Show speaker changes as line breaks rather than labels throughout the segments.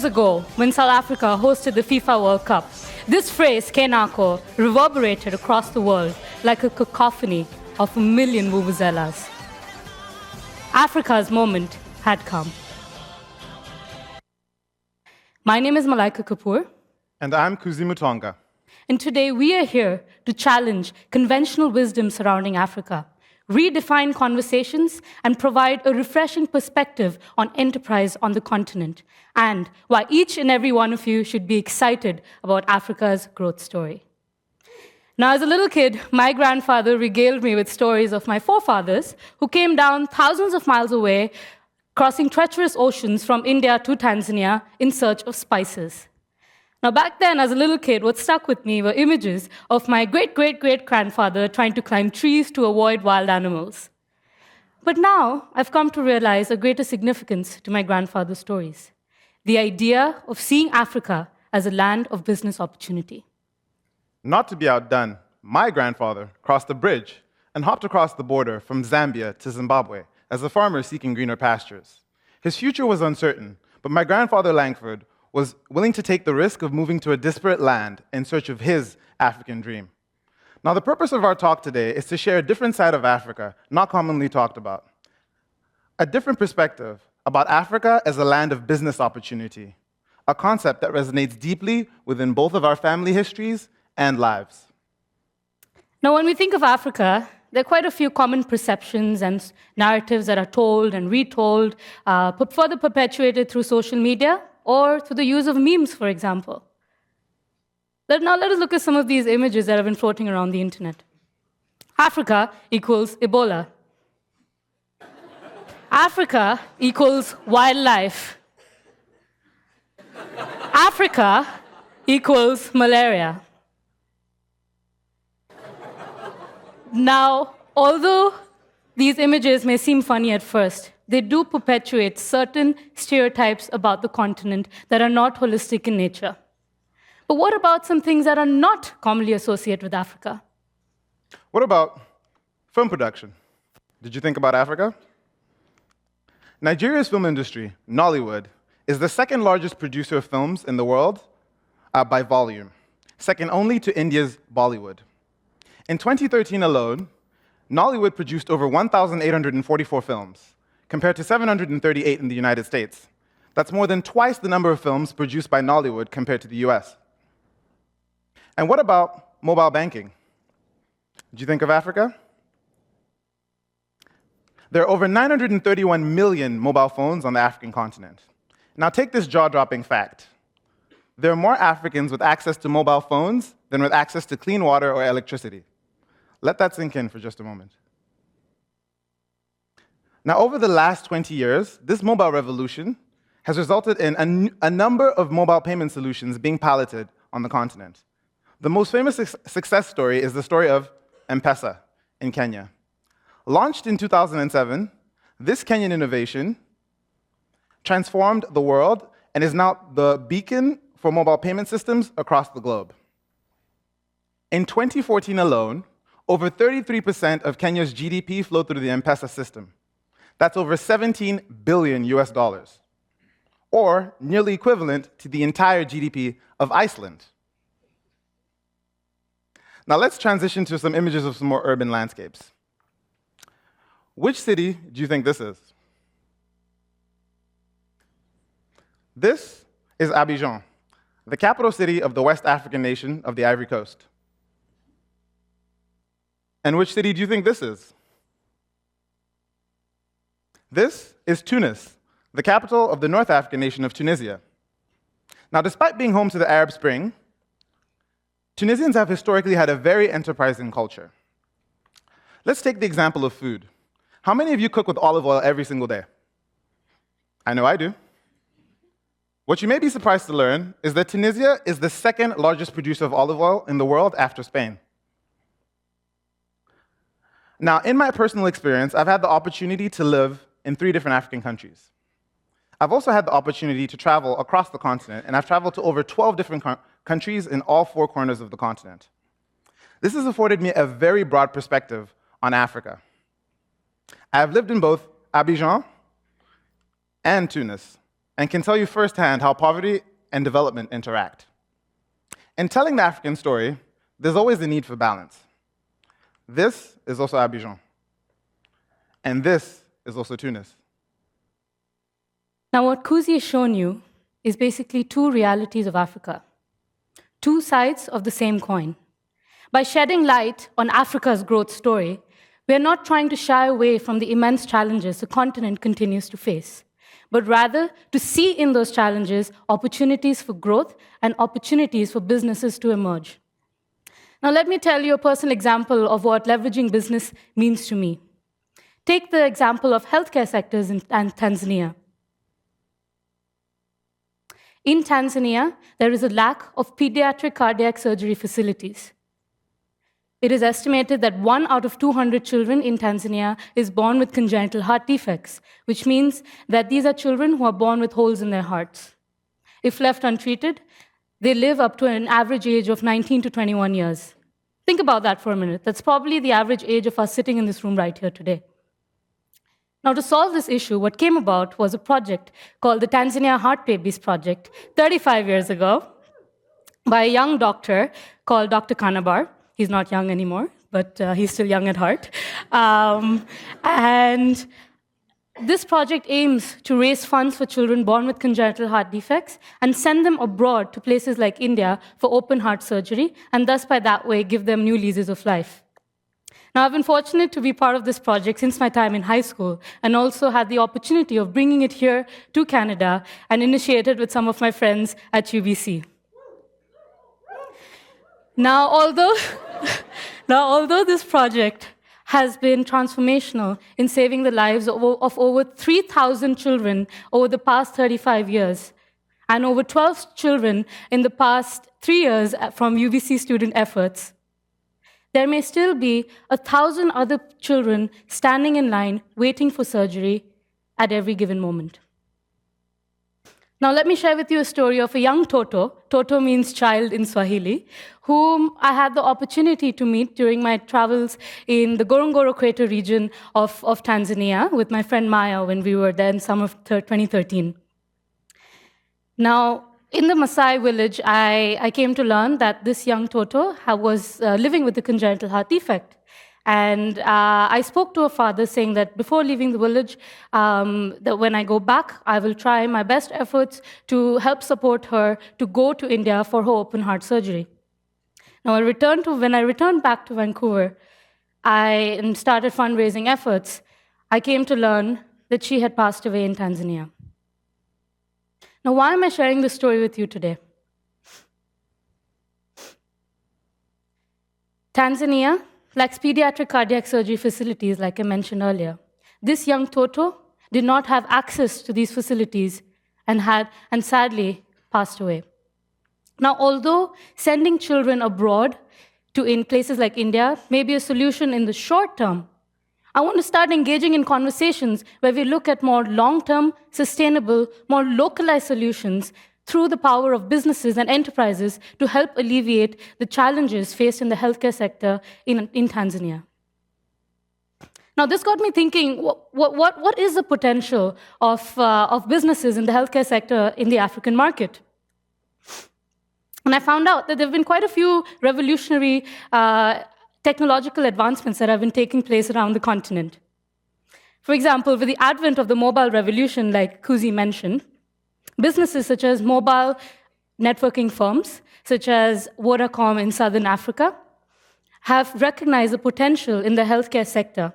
years ago, when South Africa hosted the FIFA World Cup, this phrase, Nako, reverberated across the world like a cacophony of a million vuvuzelas. Africa's moment had come. My name is Malaika Kapur.
And I'm Kuzi Mutonga.
And today we are here to challenge conventional wisdom surrounding Africa, redefine conversations, and provide a refreshing perspective on enterprise on the continent, and why each and every one of you should be excited about Africa's growth story. Now, as a little kid, my grandfather regaled me with stories of my forefathers who came down thousands of miles away, crossing treacherous oceans from India to Tanzania in search of spices. Now, back then, as a little kid, what stuck with me were images of my great-great-great-grandfather trying to climb trees to avoid wild animals. But now, I've come to realize a greater significance to my grandfather's stories: the idea of seeing Africa as a land of business opportunity.
Not to be outdone, my grandfather crossed the bridge and hopped across the border from Zambia to Zimbabwe as a farmer seeking greener pastures. His future was uncertain, but my grandfather Langford was willing to take the risk of moving to a disparate land in search of his African dream. Now, the purpose of our talk today is to share a different side of Africa, not commonly talked about. A different perspective about Africa as a land of business opportunity, a concept that resonates deeply within both of our family histories and lives.
Now, when we think of Africa, there are quite a few common perceptions and narratives that are told and retold, further perpetuated through social media or through the use of memes, for example. Now let us look at some of these images that have been floating around the internet. Africa equals Ebola. Africa equals wildlife. Africa equals malaria. Now, although these images may seem funny at first, they do perpetuate certain stereotypes about the continent that are not holistic in nature. But what about some things that are not commonly associated with Africa?
What about film production? Did you think about Africa? Nigeria's film industry, Nollywood, is the second largest producer of films in the world by volume, second only to India's Bollywood. In 2013 alone, Nollywood produced over 1,844 films, compared to 738 in the United States. That's more than twice the number of films produced by Nollywood compared to the US. And what about mobile banking? Did you think of Africa? There are over 931 million mobile phones on the African continent. Now take this jaw-dropping fact. There are more Africans with access to mobile phones than with access to clean water or electricity. Let that sink in for just a moment. Now, over the last 20 years, this mobile revolution has resulted in a number of mobile payment solutions being piloted on the continent. The most famous success story is the story of M-Pesa in Kenya. Launched in 2007, this Kenyan innovation transformed the world and is now the beacon for mobile payment systems across the globe. In 2014 alone, over 33% of Kenya's GDP flowed through the M-Pesa system. That's over $17 billion US, or nearly equivalent to the entire GDP of Iceland. Now let's transition to some images of some more urban landscapes. Which city do you think this is? This is Abidjan, the capital city of the West African nation of the Ivory Coast. And which city do you think this is? This is Tunis, the capital of the North African nation of Tunisia. Now, despite being home to the Arab Spring, Tunisians have historically had a very enterprising culture. Let's take the example of food. How many of you cook with olive oil every single day? I know I do. What you may be surprised to learn is that Tunisia is the second largest producer of olive oil in the world after Spain. Now, in my personal experience, I've had the opportunity to live in 3 different African countries. I've also had the opportunity to travel across the continent, and I've traveled to over 12 different countries in all 4 corners of the continent. This has afforded me a very broad perspective on Africa. I have lived in both Abidjan and Tunis. and can tell you firsthand how poverty and development interact. In telling the African story, there's always the need for balance. This is also Abidjan, and this is also Tunis.
Now, what Kuzi has shown you is basically two realities of Africa, two sides of the same coin. By shedding light on Africa's growth story, we are not trying to shy away from the immense challenges the continent continues to face, but rather to see in those challenges opportunities for growth and opportunities for businesses to emerge. Now, let me tell you a personal example of what leveraging business means to me. Take the example of healthcare sectors in Tanzania. In Tanzania, there is a lack of pediatric cardiac surgery facilities. It is estimated that 1 out of 200 children in Tanzania is born with congenital heart defects, which means that these are children who are born with holes in their hearts. If left untreated, they live up to an average age of 19 to 21 years. Think about that for a minute. That's probably the average age of us sitting in this room right here today. Now, to solve this issue, what came about was a project called the Tanzania Heart Babies Project 35 years ago by a young doctor called Dr. Kanabar. He's not young anymore, but he's still young at heart. And this project aims to raise funds for children born with congenital heart defects and send them abroad to places like India for open heart surgery, and thus by that way give them new leases of life. Now, I've been fortunate to be part of this project since my time in high school, and also had the opportunity of bringing it here to Canada and initiated with some of my friends at UBC. Now, although this project has been transformational in saving the lives of over 3,000 children over the past 35 years, and over 12 children in the past 3 years from UBC student efforts, there may still be 1,000 other children standing in line waiting for surgery at every given moment. Now, let me share with you a story of a young Toto. Toto means child in Swahili, whom I had the opportunity to meet during my travels in the Ngorongoro Crater region of Tanzania with my friend Maya when we were there in summer of 2013. Now, in the Maasai village, I came to learn that this young Toto was living with a congenital heart defect. And I spoke to her father saying that before leaving the village, that when I go back, I will try my best efforts to help support her to go to India for her open heart surgery. Now, when I returned back to Vancouver, I started fundraising efforts. I came to learn that she had passed away in Tanzania. Now, why am I sharing this story with you today? Tanzania lacks pediatric cardiac surgery facilities, like I mentioned earlier. This young Toto did not have access to these facilities and sadly passed away. Now, although sending children abroad in places like India may be a solution in the short term, I want to start engaging in conversations where we look at more long-term, sustainable, more localized solutions through the power of businesses and enterprises to help alleviate the challenges faced in the healthcare sector in Tanzania. Now, this got me thinking, what is the potential of businesses in the healthcare sector in the African market? And I found out that there have been quite a few revolutionary technological advancements that have been taking place around the continent. For example, with the advent of the mobile revolution, like Kuzi mentioned, businesses such as mobile networking firms, such as Vodacom in Southern Africa, have recognized the potential in the healthcare sector,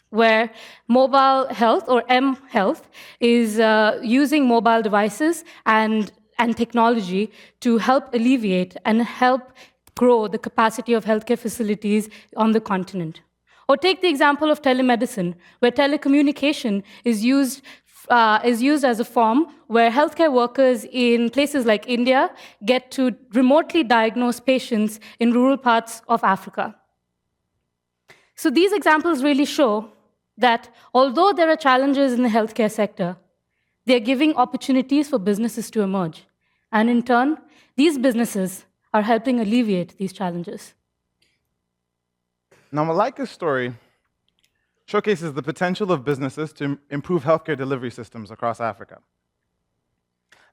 where mobile health, or M-Health, is using mobile devices and technology to help alleviate and help grow the capacity of healthcare facilities on the continent. Or take the example of telemedicine, where telecommunication is used as a form where healthcare workers in places like India get to remotely diagnose patients in rural parts of Africa. So these examples really show that although there are challenges in the healthcare sector, they're giving opportunities for businesses to emerge. And in turn, these businesses are helping alleviate these challenges.
Now, Malaika's story showcases the potential of businesses to improve healthcare delivery systems across Africa.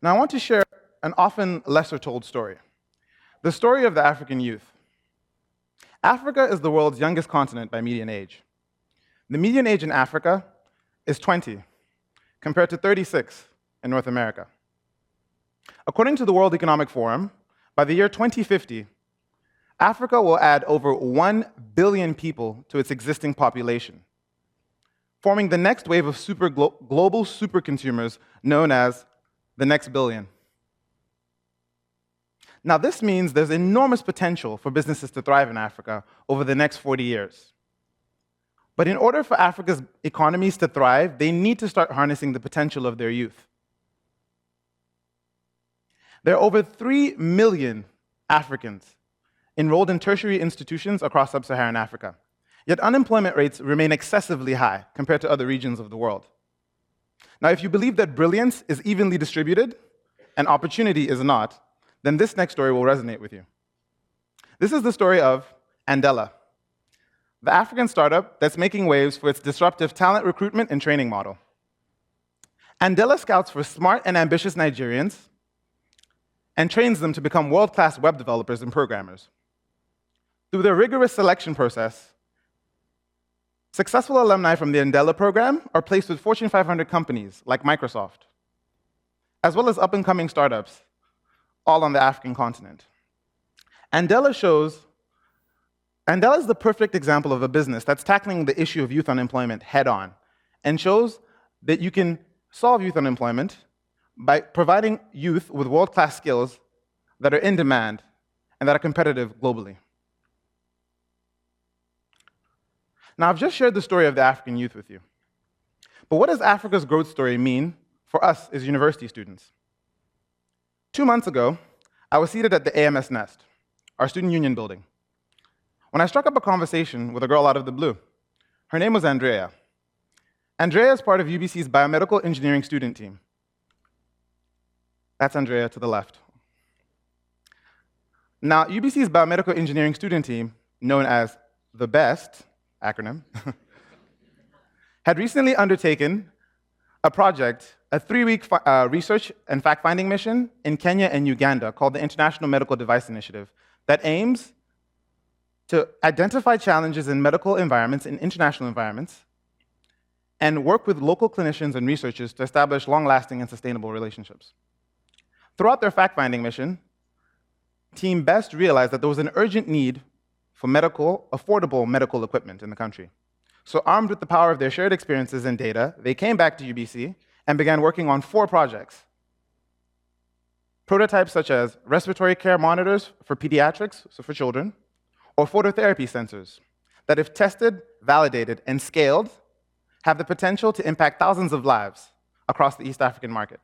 Now, I want to share an often lesser told story, the story of the African youth. Africa is the world's youngest continent by median age. The median age in Africa is 20, compared to 36 in North America. According to the World Economic Forum, by the year 2050, Africa will add over 1 billion people to its existing population, forming the next wave of global superconsumers known as the next billion. Now, this means there's enormous potential for businesses to thrive in Africa over the next 40 years. But in order for Africa's economies to thrive, they need to start harnessing the potential of their youth. There are over 3 million Africans enrolled in tertiary institutions across sub-Saharan Africa, yet unemployment rates remain excessively high compared to other regions of the world. Now, if you believe that brilliance is evenly distributed and opportunity is not, then this next story will resonate with you. This is the story of Andela, the African startup that's making waves for its disruptive talent recruitment and training model. Andela scouts for smart and ambitious Nigerians and trains them to become world-class web developers and programmers. Through their rigorous selection process, successful alumni from the Andela program are placed with Fortune 500 companies like Microsoft, as well as up-and-coming startups, all on the African continent. Andela is the perfect example of a business that's tackling the issue of youth unemployment head-on and shows that you can solve youth unemployment by providing youth with world-class skills that are in demand and that are competitive globally. Now, I've just shared the story of the African youth with you. But what does Africa's growth story mean for us as university students? 2 months ago, I was seated at the AMS Nest, our student union building, when I struck up a conversation with a girl out of the blue. Her name was Andrea. Andrea is part of UBC's biomedical engineering student team. That's Andrea to the left. Now, UBC's biomedical engineering student team, known as the BEST acronym, had recently undertaken a project, a 3-week research and fact-finding mission in Kenya and Uganda called the International Medical Device Initiative that aims to identify challenges in medical environments, in international environments, and work with local clinicians and researchers to establish long-lasting and sustainable relationships. Throughout their fact-finding mission, Team BEST realized that there was an urgent need for affordable medical equipment in the country. So armed with the power of their shared experiences and data, they came back to UBC and began working on 4 projects. Prototypes such as respiratory care monitors for pediatrics, so for children, or phototherapy sensors that, if tested, validated, and scaled, have the potential to impact thousands of lives across the East African market.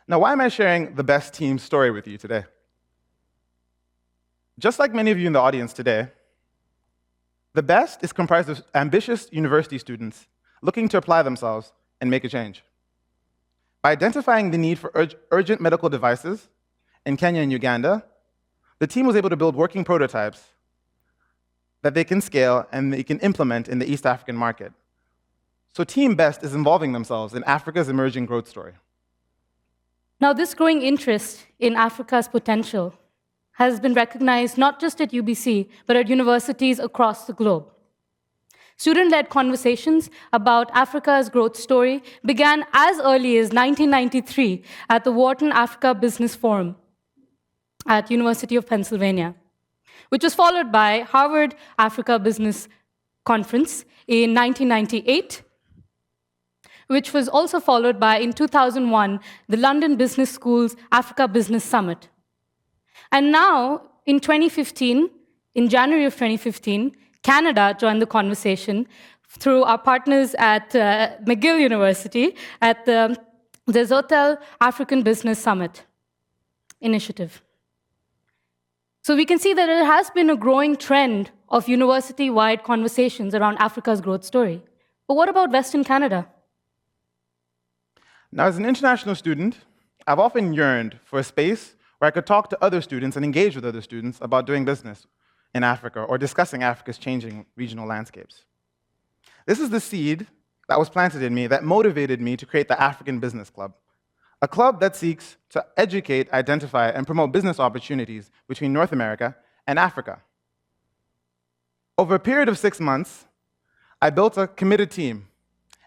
Now, why am I sharing the BEST team's story with you today? Just like many of you in the audience today, the BEST is comprised of ambitious university students looking to apply themselves and make a change. By identifying the need for urgent medical devices in Kenya and Uganda, the team was able to build working prototypes that they can scale and they can implement in the East African market. So Team BEST is involving themselves in Africa's emerging growth story.
Now, this growing interest in Africa's potential has been recognized not just at UBC, but at universities across the globe. Student-led conversations about Africa's growth story began as early as 1993 at the Wharton Africa Business Forum at University of Pennsylvania, which was followed by Harvard Africa Business Conference in 1998, which was also followed by, in 2001, the London Business School's Africa Business Summit. And now, in 2015, in January of 2015, Canada joined the conversation through our partners at McGill University at the Desotel African Business Summit initiative. So we can see that there has been a growing trend of university-wide conversations around Africa's growth story. But what about Western Canada?
Now, as an international student, I've often yearned for a space where I could talk to other students and engage with other students about doing business in Africa or discussing Africa's changing regional landscapes. This is the seed that was planted in me that motivated me to create the African Business Club, a club that seeks to educate, identify, and promote business opportunities between North America and Africa. Over a period of 6 months, I built a committed team,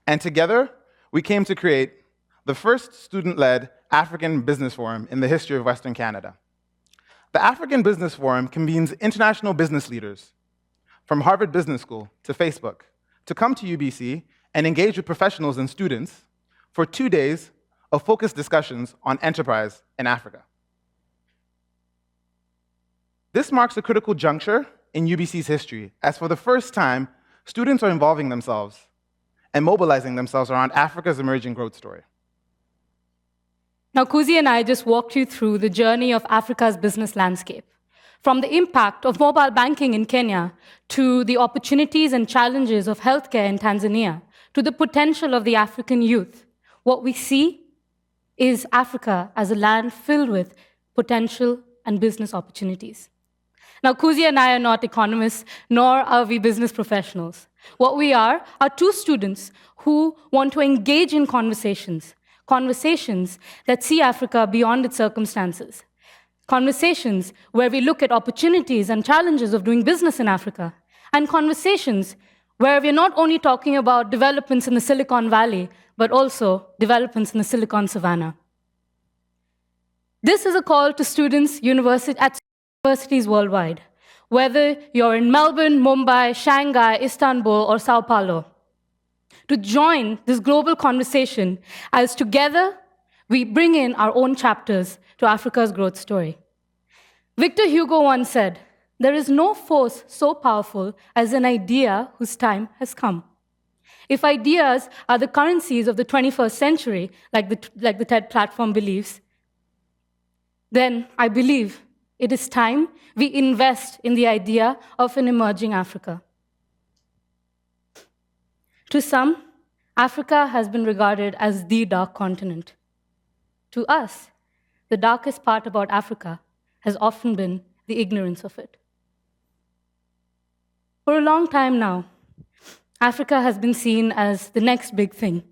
and together we came to create the first student-led African Business Forum in the history of Western Canada. The African Business Forum convenes international business leaders, from Harvard Business School to Facebook, to come to UBC and engage with professionals and students for 2 days of focused discussions on enterprise in Africa. This marks a critical juncture in UBC's history, as for the first time, students are involving themselves and mobilizing themselves around Africa's emerging growth story.
Now, Kuzi and I just walked you through the journey of Africa's business landscape, from the impact of mobile banking in Kenya to the opportunities and challenges of healthcare in Tanzania, to the potential of the African youth. What we see is Africa as a land filled with potential and business opportunities. Now, Kuzi and I are not economists, nor are we business professionals. What we are two students who want to engage in conversations that see Africa beyond its circumstances, conversations where we look at opportunities and challenges of doing business in Africa, and conversations where we're not only talking about developments in the Silicon Valley, but also developments in the Silicon Savannah. This is a call to students at universities worldwide, whether you're in Melbourne, Mumbai, Shanghai, Istanbul, or Sao Paulo, to join this global conversation as together we bring in our own chapters to Africa's growth story. Victor Hugo once said, "There is no force so powerful as an idea whose time has come." If ideas are the currencies of the 21st century, like the TED platform believes, then I believe it is time we invest in the idea of an emerging Africa. To some, Africa has been regarded as the dark continent. To us, the darkest part about Africa has often been the ignorance of it. For a long time now, Africa has been seen as the next big thing.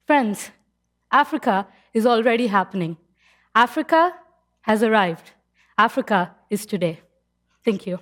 Friends, Africa is already happening. Africa has arrived. Africa is today. Thank you.